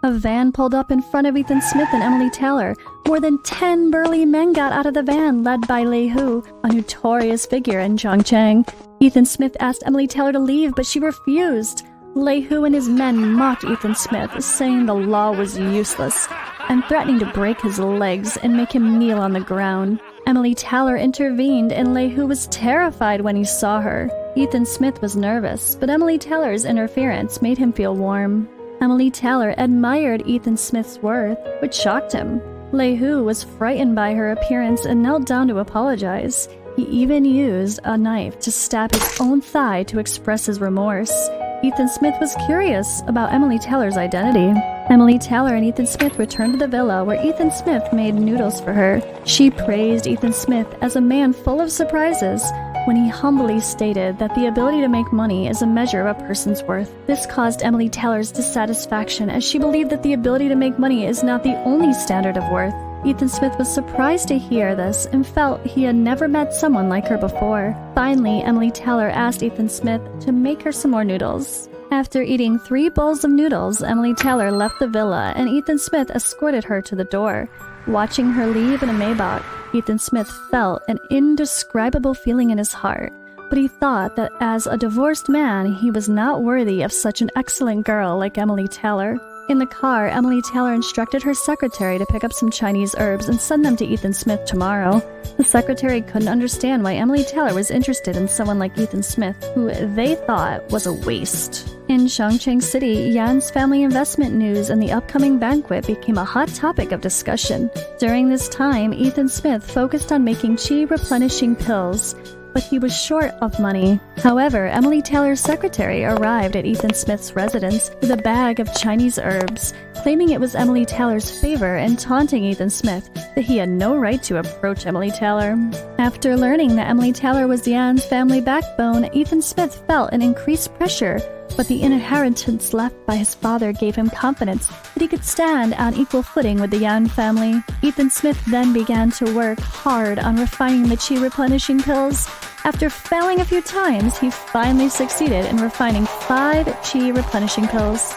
A van pulled up in front of Ethan Smith and Emily Taylor. More than 10 burly men got out of the van, led by Lei Hu, a notorious figure in Chongqing. Ethan Smith asked Emily Taylor to leave, but she refused. Lei Hu and his men mocked Ethan Smith, saying the law was useless, and threatening to break his legs and make him kneel on the ground. Emily Taylor intervened, and Lei Hu was terrified when he saw her. Ethan Smith was nervous, but Emily Taylor's interference made him feel warm. Emily Taylor admired Ethan Smith's worth, which shocked him. Lei Hu was frightened by her appearance and knelt down to apologize. He even used a knife to stab his own thigh to express his remorse. Ethan Smith was curious about Emily Taylor's identity. Emily Taylor and Ethan Smith returned to the villa where Ethan Smith made noodles for her. She praised Ethan Smith as a man full of surprises when he humbly stated that the ability to make money is a measure of a person's worth. This caused Emily Taylor's dissatisfaction as she believed that the ability to make money is not the only standard of worth. Ethan Smith was surprised to hear this and felt he had never met someone like her before. Finally, Emily Taylor asked Ethan Smith to make her some more noodles. After eating 3 bowls of noodles, Emily Taylor left the villa and Ethan Smith escorted her to the door. Watching her leave in a Maybach, Ethan Smith felt an indescribable feeling in his heart, but he thought that as a divorced man, he was not worthy of such an excellent girl like Emily Taylor. In the car, Emily Taylor instructed her secretary to pick up some Chinese herbs and send them to Ethan Smith tomorrow. The secretary couldn't understand why Emily Taylor was interested in someone like Ethan Smith, who they thought was a waste. In Chongqing City, Yan's family investment news and the upcoming banquet became a hot topic of discussion. During this time, Ethan Smith focused on making qi replenishing pills, but he was short of money. However, Emily Taylor's secretary arrived at Ethan Smith's residence with a bag of Chinese herbs, claiming it was Emily Taylor's favor and taunting Ethan Smith that he had no right to approach Emily Taylor. After learning that Emily Taylor was Yan's family backbone, Ethan Smith felt an increased pressure, but the inheritance left by his father gave him confidence that he could stand on equal footing with the Yan family. Ethan Smith then began to work hard on refining the qi replenishing pills. After failing a few times, he finally succeeded in refining 5 qi replenishing pills.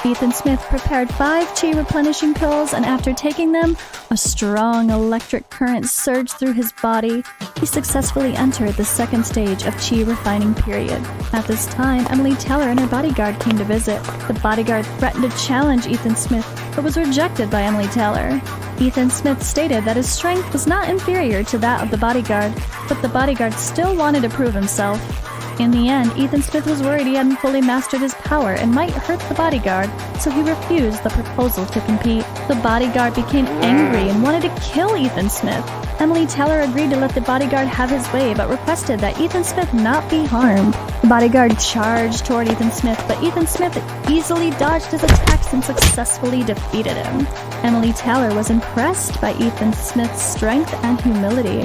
Ethan Smith prepared 5 qi replenishing pills, and after taking them, a strong electric current surged through his body. He successfully entered the second stage of qi refining period. At this time, Emily Taylor and her bodyguard came to visit. The bodyguard threatened to challenge Ethan Smith, but was rejected by Emily Taylor. Ethan Smith stated that his strength was not inferior to that of the bodyguard, but the bodyguard still wanted to prove himself. In the end, Ethan Smith was worried he hadn't fully mastered his power and might hurt the bodyguard, so he refused the proposal to compete. The bodyguard became angry and wanted to kill Ethan Smith. Emily Taylor agreed to let the bodyguard have his way, but requested that Ethan Smith not be harmed. The bodyguard charged toward Ethan Smith, but Ethan Smith easily dodged his attacks and successfully defeated him. Emily Taylor was impressed by Ethan Smith's strength and humility,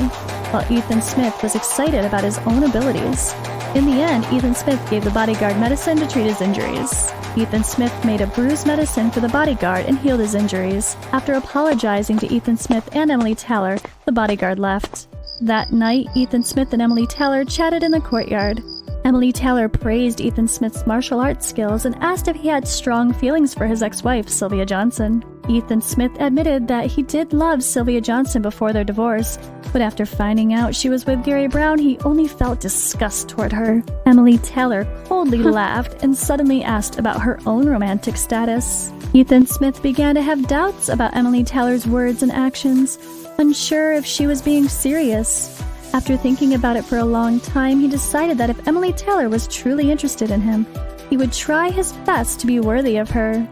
while Ethan Smith was excited about his own abilities. In the end, Ethan Smith gave the bodyguard medicine to treat his injuries. Ethan Smith made a bruise medicine for the bodyguard and healed his injuries. After apologizing to Ethan Smith and Emily Taylor, the bodyguard left. That night, Ethan Smith and Emily Taylor chatted in the courtyard. Emily Taylor praised Ethan Smith's martial arts skills and asked if he had strong feelings for his ex-wife, Sylvia Johnson. Ethan Smith admitted that he did love Sylvia Johnson before their divorce, but after finding out she was with Gary Brown, he only felt disgust toward her. Emily Taylor coldly laughed and suddenly asked about her own romantic status. Ethan Smith began to have doubts about Emily Taylor's words and actions, unsure if she was being serious. After thinking about it for a long time, he decided that if Emily Taylor was truly interested in him, he would try his best to be worthy of her.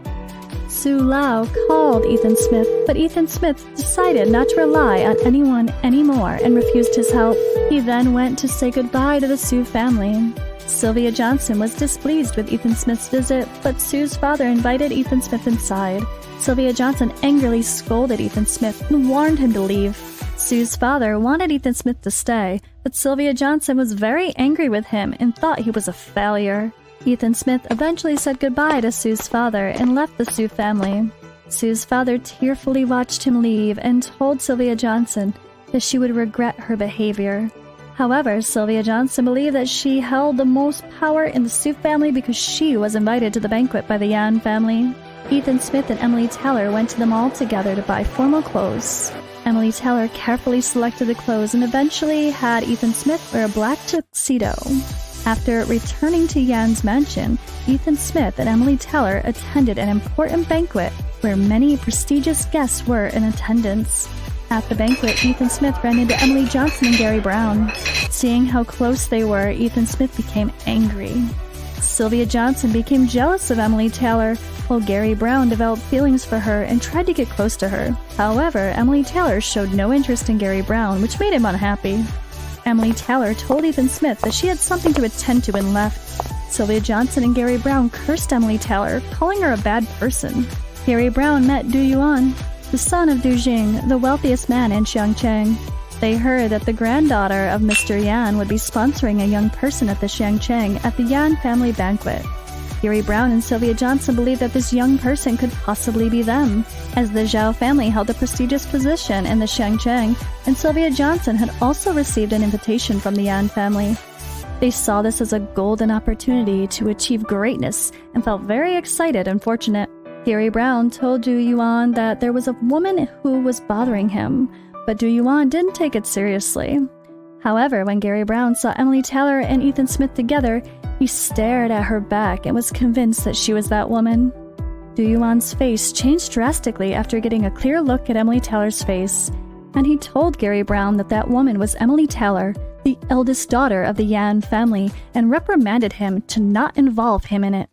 Su Lao called Ethan Smith, but Ethan Smith decided not to rely on anyone anymore and refused his help. He then went to say goodbye to the Su family. Sylvia Johnson was displeased with Ethan Smith's visit, but Sue's father invited Ethan Smith inside. Sylvia Johnson angrily scolded Ethan Smith and warned him to leave. Sue's father wanted Ethan Smith to stay, but Sylvia Johnson was very angry with him and thought he was a failure. Ethan Smith eventually said goodbye to Sue's father and left the Sue family. Sue's father tearfully watched him leave and told Sylvia Johnson that she would regret her behavior. However, Sylvia Johnson believed that she held the most power in the Sue family because she was invited to the banquet by the Yan family. Ethan Smith and Emily Taylor went to the mall together to buy formal clothes. Emily Taylor carefully selected the clothes and eventually had Ethan Smith wear a black tuxedo. After returning to Yan's mansion, Ethan Smith and Emily Taylor attended an important banquet where many prestigious guests were in attendance. At the banquet, Ethan Smith ran into Emily Johnson and Gary Brown. Seeing how close they were, Ethan Smith became angry. Sylvia Johnson became jealous of Emily Taylor, while Gary Brown developed feelings for her and tried to get close to her. However, Emily Taylor showed no interest in Gary Brown, which made him unhappy. Emily Taylor told Ethan Smith that she had something to attend to and left. Sylvia Johnson and Gary Brown cursed Emily Taylor, calling her a bad person. Gary Brown met Du Yuan, the son of Du Jing, the wealthiest man in Xiangcheng. They heard that the granddaughter of Mr. Yan would be sponsoring a young person at the Xiangcheng at the Yan family banquet. Gary Brown and Sylvia Johnson believed that this young person could possibly be them, as the Zhao family held a prestigious position in the Xiangcheng, and Sylvia Johnson had also received an invitation from the Yan family. They saw this as a golden opportunity to achieve greatness and felt very excited and fortunate. Gary Brown told Du Yuan that there was a woman who was bothering him, but Du Yuan didn't take it seriously. However, when Gary Brown saw Emily Taylor and Ethan Smith together, he stared at her back and was convinced that she was that woman. Du Yuan's face changed drastically after getting a clear look at Emily Taylor's face, and he told Gary Brown that that woman was Emily Taylor, the eldest daughter of the Yan family, and reprimanded him to not involve him in it.